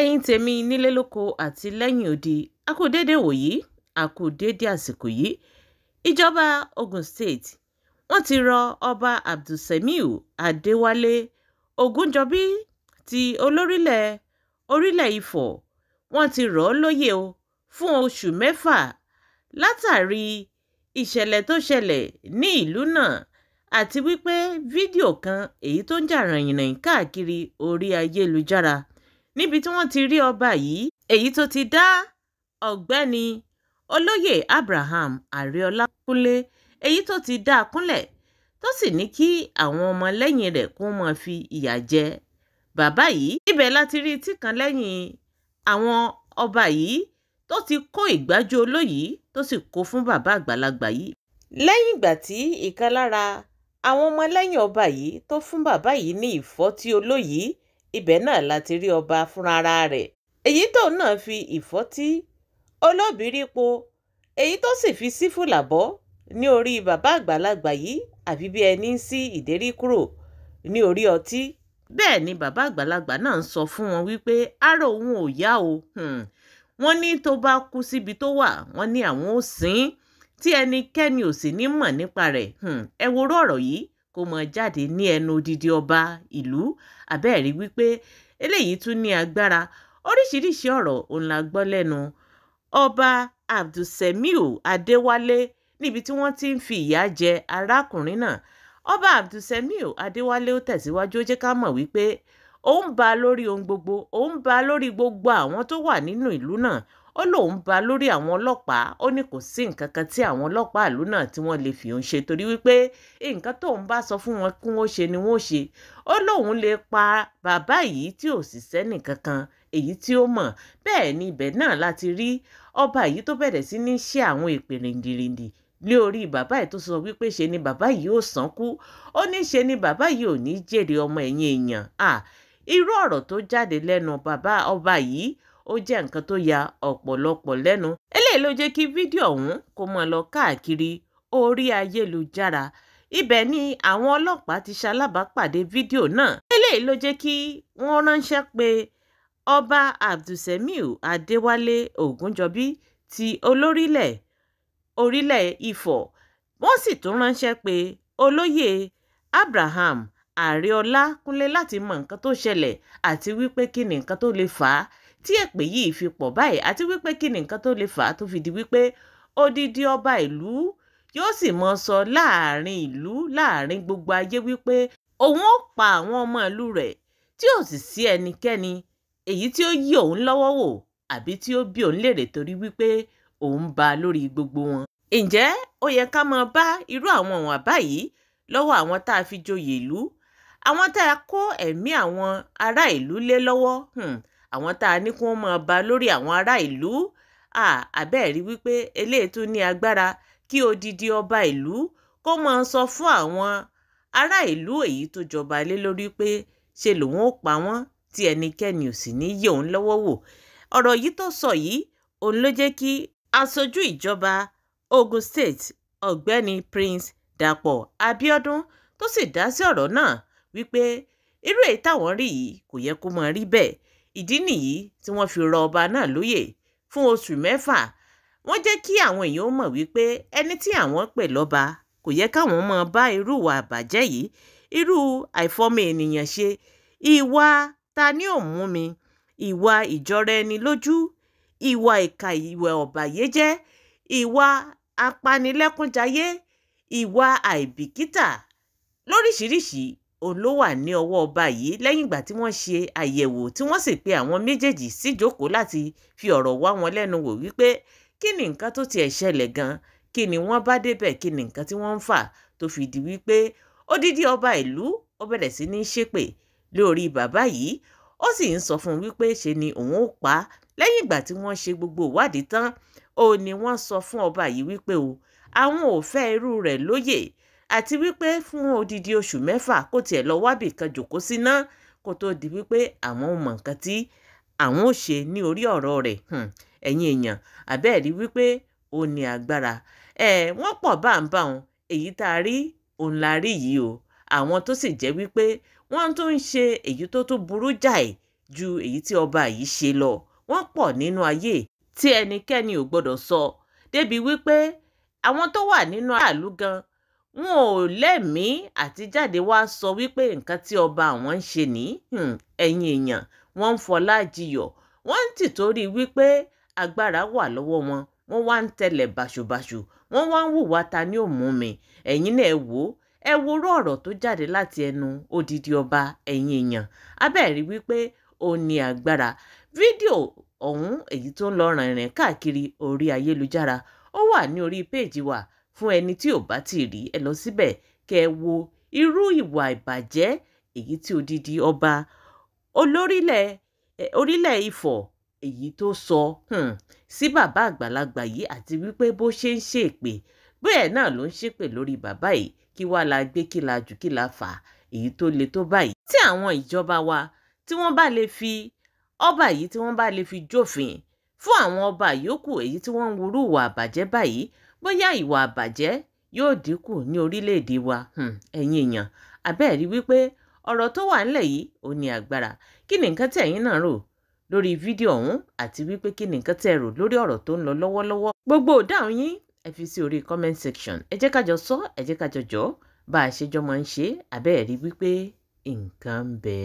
ẹ̀yin tèmi nílé lóko àti lẹ́yìn odi a kú déédé wòyí a kú déédé àsìkò yìí. Ìjọba Ogun State wọ́n ti rọ ọba Abdulsemiu Adéwálé Ògúnjọbí ti orílẹ̀ Ifọ̀ wọ́n ti rọ̀ ọ́ lóyè o fún oṣù 6 látàrí ìṣẹ̀lẹ̀ tó ṣẹlẹ̀ ní ìlú náà àti wípé fídíò kan èyí tó ń jà ràìnràìn káàkiri orí ayélujára níbi tí wọ́n ti rí ọba yìí èyí tó ti dá ọ̀gbẹ́ni olóyè Abraham Arẹ́ọlákúnlé èyí tó ti dá a kúnlẹ̀ tó sì ní kí àwọn ọmọlẹ́yìn rẹ̀ kó máa fi ìyà jẹ bàbá yìí. Ibẹ̀ láti rí tí kan lẹ́yìn àwọn ọba yìí tó ti kó ìgbájú olóyìí tó sì kó fún bàbá àgbàlagbà yìí. Lẹ́yìn ìgbà tí ìkan lára àwọn ọmọlẹ́yìn ọba yìí tó fún bàbá yìí ní ìfọ́tí olóyìí, ibẹ̀ náà láti rí ọba fúnra rẹ̀ èyí tóun náà fi ìfọ́tí olóbìrípo èyí tó sì fi sí fùlàbọ́ ní orí bàbá àgbàlagbà yìí àfi bí ẹni sí ìdérí kúrò ní orí ọtí. Bẹ́ẹ̀ ni bàbá àgbàlagbà náà ń sọ fún wọn wípé ara òun ò yá o, wọ́n ní tó bá kú síbi tó wà wọ́n ní àwọn ò sìn tí ẹnikẹ́ni ò sì ní mọ̀ nípa rẹ̀. Ẹ wo ọ̀rọ̀ yìí kó mọ jáde ní ẹnu odidi ọba ìlú àbẹ́ẹ̀rí wípé eléyìí tún ní agbára. Oríṣiríṣi ọ̀rọ̀ òun la gbọ́ lẹ́nu ọba Abdulsemiu Adéwálé níbi tí wọ́n ti ń fi ìyà jẹ arákùnrin náà. Ọba Abdulsemiu Adéwálé ó tẹ̀síwájú ó jẹ́ ká mọ̀ wípé òun bá lórí ohun gbogbo, òun bá lórí gbogbo àwọn tó wà nínú ìlú náà. Ó lóun bá lórí àwọn ọlọ́pàá, ó ní kò sí nǹkan kan tí àwọn ọlọ́pàá ìlú náà tí wọ́n lè fi òun ṣe torí wípé nǹkan tóun bá sọ fún wọn kí wọ́n ṣe ni wọ́n ṣe. Ó lóun lè pa bàbá yìí tí ò sì sẹ́nì kankan èyí tí ó mọ̀. Bẹ́ẹ̀ ni ibẹ̀ náà láti rí ọba yìí tó bẹ̀rẹ̀ sí ní ṣe àwọn èpè rìndìrìndì lé orí bàbá yìí tó sọ wípé ṣe ni bàbá yìí ò sánkú, ó ní ṣe ni bàbá yìí ò ní jèrè ọmọ ẹ̀yìn èèyàn. Irú ọ̀rọ̀ tó jáde lẹ́nu bàbá ọba yìí ó jẹ́ nǹkan tó ya ọ̀pọ̀lọpọ̀ lẹ́nu. Eléyìí ló jẹ́ kí fídíò ọ̀hún kó máa lọ káàkiri orí ayélujára. Ibẹ̀ ni àwọn ọlọ́pàá ti ṣalábàápàdé fídíò náà. Eléyìí ló jẹ́ kí wọ́n ránṣẹ́ pé ọba Abdulsemiu Adéwálé Ògúnjọbí ti orílẹ̀ Ifọ̀. Wọ́n sì tún ránṣẹ́ pé olóyè Abraham Arẹ́ọlákúnlé láti mọ nǹkan tó ṣẹlẹ̀ àti wípé kí ni nǹkan tó lè fà á tí èpè yìí fi pọ̀ báyìí àti wípé kí ni nǹkan tó lè fà á tó fi di wípé odidi ọba ìlú yóò sì mọ sọ láàrin ìlú láàrin gbogbo ayé wípé òun ó pa àwọn ọmọ ìlú rẹ̀ tí ò sì sí ẹnikẹ́ni èyí tí ó yí òun lọ́wọ́ wò àbí tí ó bí òun lérè torí wípé òun bá lórí gbogbo wọn. Ǹjẹ́ ó yẹ ká máa bá irú àwọn ìwà báyìí lọ́wọ́ àwọn tá a fi joyè ìlú, àwọn tá a kó ẹ̀mí àwọn ará ìlú lé lọ́wọ́, àwọn tá a ní kí wọ́n máa bá lórí àwọn ará ìlú. Àbẹ́ẹ̀rí wípé eléyìí tún ní agbára kí odidi ọba ìlú kó máa sọ fún àwọn ará ìlú èyí tó jọba lé lórí pé ṣe lòun ó pa wọ́n tí ẹnikẹ́ni ò sì ní yẹ̀ òun lọ́wọ́ wò. Ọ̀rọ̀ yìí tó sọ yìí òun ló jẹ́ kí aṣojú ìjọba Ogun State ọ̀gbẹ́ni Prince Dàpọ̀ Abíọ́dún tó sì dá sí ọ̀rọ̀ náà wípé irú èyí táwọn rí yìí kò yẹ kó máa rí bẹ́ẹ̀. Ìdí nìyí tí wọ́n fi rọ ọba náà lóyè fún oṣù 6. Wọ́n jẹ́ kí àwọn èèyàn mọ̀ wípé ẹni tí àwọn pè lọ́ba kò yẹ káwọn máa bá irú ìwà àbàjẹ́ yìí, irú àìfọmọ ènìyàn ṣe, ìwà ta ni ò mú mi, ìwà ìjọra ẹni lójú, ìwà ìkà, ìwà ọ̀bàyéjẹ́, ìwà apanilẹ́kúnjayé, ìwà àìbìkítà lóríṣiríṣi òun ló wà ní ọwọ́ ọba yìí. Lẹ́yìn ìgbà tí wọ́n ṣe àyẹ̀wò tí wọ́n sì pe àwọn méjèèjì síjókòó láti fi ọ̀rọ̀ wá wọn lẹ́nu wò wípé kí ni nǹkan tó tiẹ̀ ṣẹlẹ̀ gan, kí ni wọ́n bá débẹ̀, kí ni nǹkan tí wọ́n ń fà tó fi di wípé odidi ọba ìlú ó bẹ̀rẹ̀ sí ní ṣépè lórí bàbá yìí. Ó sì ń sọ fún un wípé ṣe ni òun ó pa á. Lẹ́yìn ìgbà tí wọ́n ṣe gbogbo ìwádìí tán òun ni wọ́n sọ fún ọba yìí wípé àwọn ò fẹ́ irú rẹ̀ lóyè àti wípé fún odidi oṣù 6 kó tiẹ̀ lọ wábì kan jòkó síná kó tó di wípé àwọn ò mọ̀ nǹkan tí àwọn ò ṣe ní orí ọ̀rọ̀ rẹ̀. Ẹ̀yin èèyàn àbẹ́ẹ̀rí wípé ó ní agbára. Wọ́n pọ̀ báńbá òun èyí tá a rí òun la rí yìí o. Àwọn tó sì jẹ́ wípé wọ́n tún ń ṣe èyí tó tún burú jáì ju èyí tí ọba yìí ṣe lọ. Wọ́n pọ̀ nínú ayé tí ẹnikẹ́ni ò gbọdọ̀ sọ, débi wípé àwọn tó wà nínú aráàlú gan wọn ò lẹ́mìí àti jáde wá sọ wípé nǹkan tí ọba àwọn ń ṣe ní ẹ̀yin èèyàn wọ́n ń fọlá jiyọ̀, wọ́n ń tìtorí wípé agbára wà lọ́wọ́ wọn, wọ́n wá ń tẹ̀lẹ̀ bàṣubàṣu, wọ́n wá ń hùwà ta ni ò mú mi. Ẹ̀yin náà ẹ wo orú ọ̀rọ̀ tó jáde láti ẹnu odidi ọba, ẹ̀yin èèyàn abẹ́ẹ̀rí wípé ó ní agbára. Fídíò ọ̀hún èyí tó ń lọ rìnrìn káàkiri orí ayélujára ó wà ní orí péèjì wa fún ẹni tí ò bá ti rí, ẹ lọ síbẹ̀ kẹ́ ẹ wo irú ìwà ìbàjẹ́ èyí tí odidi ọba orílẹ̀ Ifọ̀ èyí tó sọ sí bàbá àgbàlagbà yìí, àti wípé bó ṣe ń ṣèpè bẹ́ẹ̀ náà ló ń ṣépè lórí bàbá yìí. Kí wá la gbé, kí la jù, kí la fà èyí tó le tó báyìí. Tí àwọn ìjọba wa tí wọ́n bá lè fi ọba yìí tí wọ́n bá lè fi jófin fún àwọn ọba yòókù èyí tí wọ́n ń wúrú ìwà àbàjẹ́ báyìí, bóyá ìwà àbàjẹ́ yóò dínkù ní orílẹ̀-èdè wa. Ẹ̀yin èèyàn abẹ́ẹ̀rí wípé ọ̀rọ̀ tó wà ńlẹ̀ yìí ó ní agbára. Kí ni nǹkan tí ẹ̀yin náà rò lórí fídíò ọ̀hún, àti wípé kí ni nǹkan tí ẹ rò lórí ọ̀rọ̀ tó ń lọ lọ́wọ́lọ́wọ́? Gbogbo ìdáhùn yín ẹ fi sí orí comment section. Ẹ jẹ́ ká jọ sọ, ẹ jẹ́ ká jọ jọ́ bá a ṣe jọ máa ń ṣe, abẹ́ẹ̀rí wípé nǹkan ń bẹ.